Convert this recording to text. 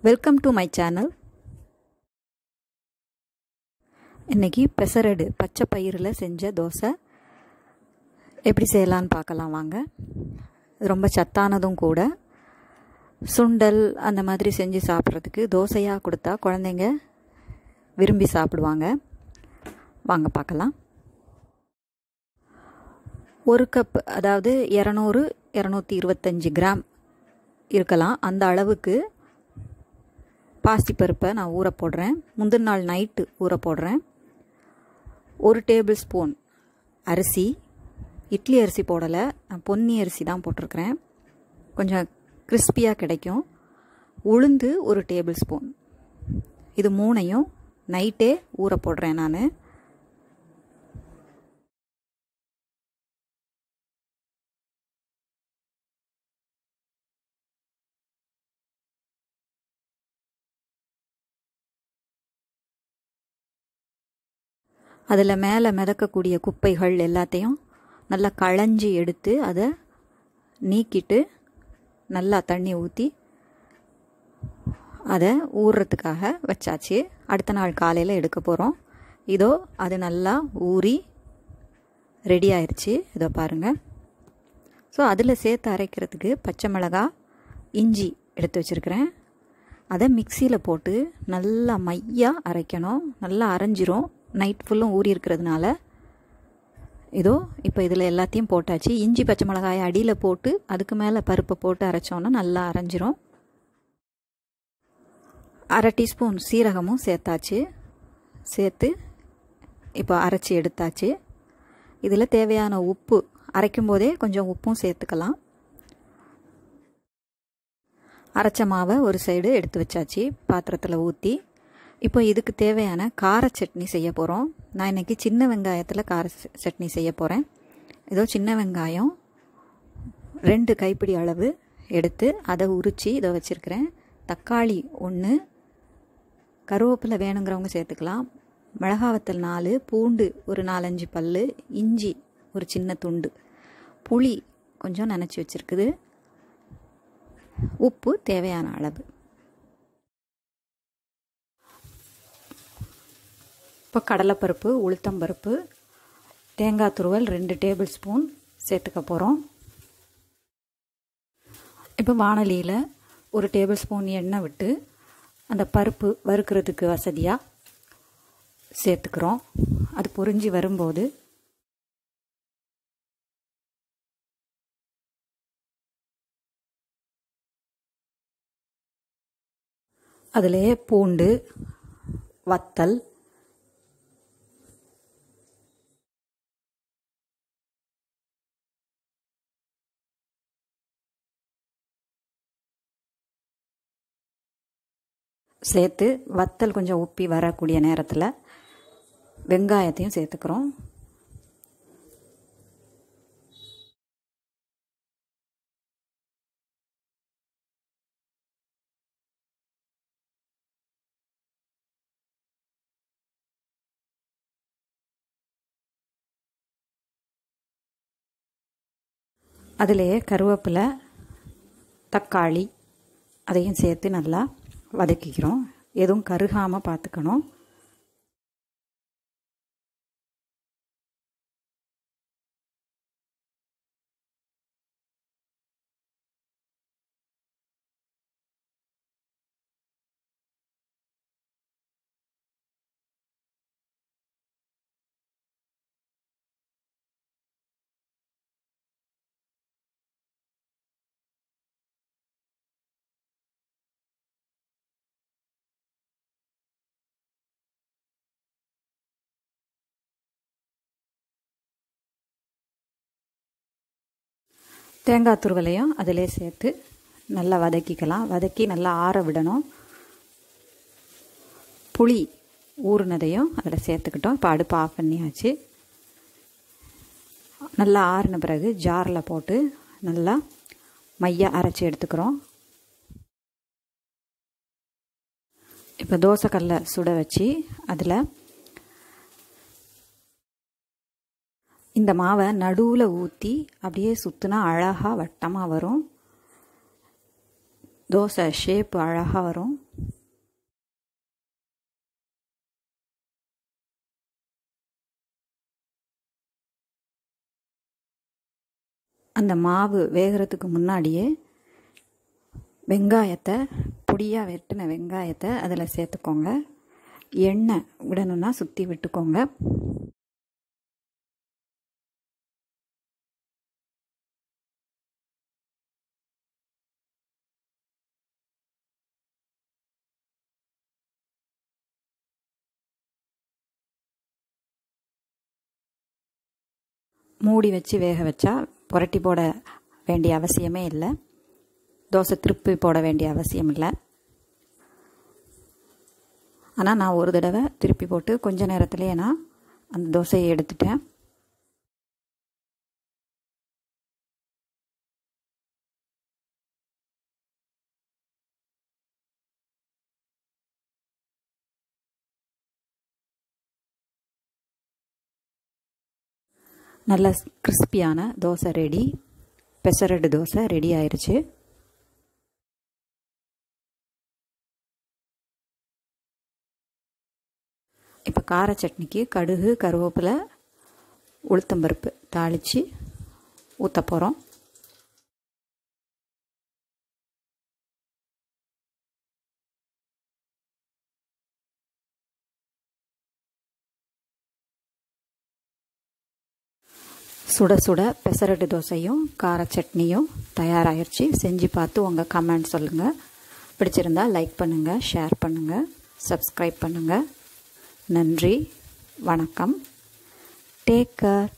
Welcome to my channel. இன்றைக்கி பெசரடு பச்சை பயிரில் செஞ்ச தோசை எப்படி செய்யலான்னு பார்க்கலாம் வாங்க. ரொம்ப சத்தானதும் கூட. சுண்டல் அந்த மாதிரி செஞ்சு சாப்பிட்றதுக்கு தோசையாக கொடுத்தா குழந்தைங்க விரும்பி சாப்பிடுவாங்க. வாங்க பார்க்கலாம். ஒரு கப், அதாவது 200-225 கிராம் இருக்கலாம், அந்த அளவுக்கு பாசிப்பருப்பை நான் ஊற போடுறேன். முந்தின நாள் நைட்டு ஊற போடுறேன். 1 டேபிள் ஸ்பூன் அரிசி, இட்லி அரிசி போடலை, நான் பொன்னி அரிசி தான் போட்டிருக்கிறேன், கொஞ்சம் கிறிஸ்பியாக கிடைக்கும். உளுந்து 1 டேபிள் ஸ்பூன். இது மூணையும் நைட்டே ஊற போடுறேன் நான். அதில் மேலே மிதக்கக்கூடிய குப்பைகள் எல்லாத்தையும் நல்லா களைஞ்சி எடுத்து அதை நீக்கிட்டு நல்லா தண்ணி ஊற்றி அதை ஊறுறதுக்காக வச்சாச்சு. அடுத்த நாள் காலையில் எடுக்க போகிறோம். இதோ அது நல்லா ஊறி ரெடி ஆயிடுச்சு. இதோ பாருங்கள். ஸோ அதில் சேர்த்து அரைக்கிறதுக்கு பச்சை மிளகாய், இஞ்சி எடுத்து வச்சுருக்கிறேன். அதை மிக்சியில் போட்டு நல்லா மையாக அரைக்கணும். நல்லா அரைஞ்சிரும், நைட் ஃபுல்லும் ஊறி இருக்கிறதுனால. இதோ இப்போ இதில் எல்லாத்தையும் போட்டாச்சு. இஞ்சி பச்சை மிளகாயை அடியில் போட்டு அதுக்கு மேலே பருப்பை போட்டு அரைச்சோன்னா நல்லா அரைஞ்சிரும். 1/2 டீஸ்பூன் சீரகமும் சேர்த்தாச்சு. சேர்த்து இப்போ அரைச்சி எடுத்தாச்சு. இதில் தேவையான உப்பு, அரைக்கும் போதே கொஞ்சம் உப்பும் சேர்த்துக்கலாம். அரைச்ச மாவை ஒரு சைடு எடுத்து வச்சாச்சு, பாத்திரத்தில் ஊற்றி. இப்போ இதுக்கு தேவையான கார சட்னி செய்ய போகிறோம். நான் இன்றைக்கி சின்ன வெங்காயத்தில் கார சட்னி செய்ய போகிறேன். ஏதோ சின்ன வெங்காயம் 2 கைப்பிடி அளவு எடுத்து அதை உரித்து இதை வச்சுருக்கிறேன். தக்காளி 1, கருவேப்பிலை வேணுங்கிறவங்க சேர்த்துக்கலாம். மிளகாய் வத்தல் 4, பூண்டு ஒரு 4-5 பல், இஞ்சி ஒரு சின்ன துண்டு, புளி கொஞ்சம் நனைச்சி வச்சுருக்குது, உப்பு தேவையான அளவு. இப்போ கடலைப்பருப்பு, உளுத்தம்பருப்பு, தேங்காய் துருவல் 2 டேபிள் ஸ்பூன் சேர்த்துக்க போகிறோம். இப்போ வாணலியில் 1 டேபிள் ஸ்பூன் எண்ணெய் விட்டு அந்த பருப்பு வறுக்கிறதுக்கு வசதியாக சேர்த்துக்கிறோம். அது பொரிஞ்சு வரும்போது அதிலேயே பூண்டு, வத்தல், சேர்த்து வத்தல் கொஞ்சம் உப்பி வரக்கூடிய நேரத்தில் வெங்காயத்தையும் சேர்த்துக்கிறோம். அதிலேயே கருவேப்பிலை, தக்காளி அதையும் சேர்த்து நல்லா வதக்கிக்கிறோம். எதுவும் கருகாமல் பார்த்துக்கணும். தேங்காய் துருவலையும் அதிலே சேர்த்து நல்லா வதக்கிக்கலாம். வதக்கி நல்லா ஆற விடணும். புளி ஊறுனதையும் அதில் சேர்த்துக்கிட்டோம். இப்போ அடுப்பு ஆஃப் பண்ணியாச்சு. நல்லா ஆறின பிறகு ஜாரில் போட்டு நல்லா மையாக அரைச்சி எடுத்துக்கிறோம். இப்போ தோசைக்கல்லை சுட வச்சு அதில் இந்த மாவை நடுவில் ஊற்றி அப்படியே சுற்றினா அழகாக வட்டமாக வரும். தோசை ஷேப்பு அழகாக வரும். அந்த மாவு வேகிறதுக்கு முன்னாடியே வெங்காயத்தை, பொடியாக வெட்டின வெங்காயத்தை அதில் சேர்த்துக்கோங்க. எண்ணெய் விடணுன்னா சுற்றி விட்டுக்கோங்க. மூடி வச்சு வேக வச்சா புரட்டி போட வேண்டிய அவசியமே இல்லை. தோசை திருப்பி போட வேண்டிய அவசியம் இல்லை. ஆனால் நான் ஒரு தடவை திருப்பி போட்டு கொஞ்ச நேரத்துலேயே நான் அந்த தோசையை எடுத்துட்டேன். நல்ல கிறிஸ்பியான தோசை ரெடி. பெசரடு தோசை ரெடி ஆயிடுச்சு. இப்போ கார சட்னிக்கு கடுகு, கருவேப்பிலை, உளுத்தம்பருப்பு தாளித்து ஊற்ற போகிறோம். சுட சுட பெசரட்டு தோசையும் கார சட்னியும் தயாராகிடுச்சு. செஞ்சு பார்த்து உங்கள் கமெண்ட் சொல்லுங்கள். பிடிச்சிருந்தா லைக் பண்ணுங்கள், ஷேர் பண்ணுங்கள், சப்ஸ்கிரைப் பண்ணுங்கள். நன்றி, வணக்கம். Take care.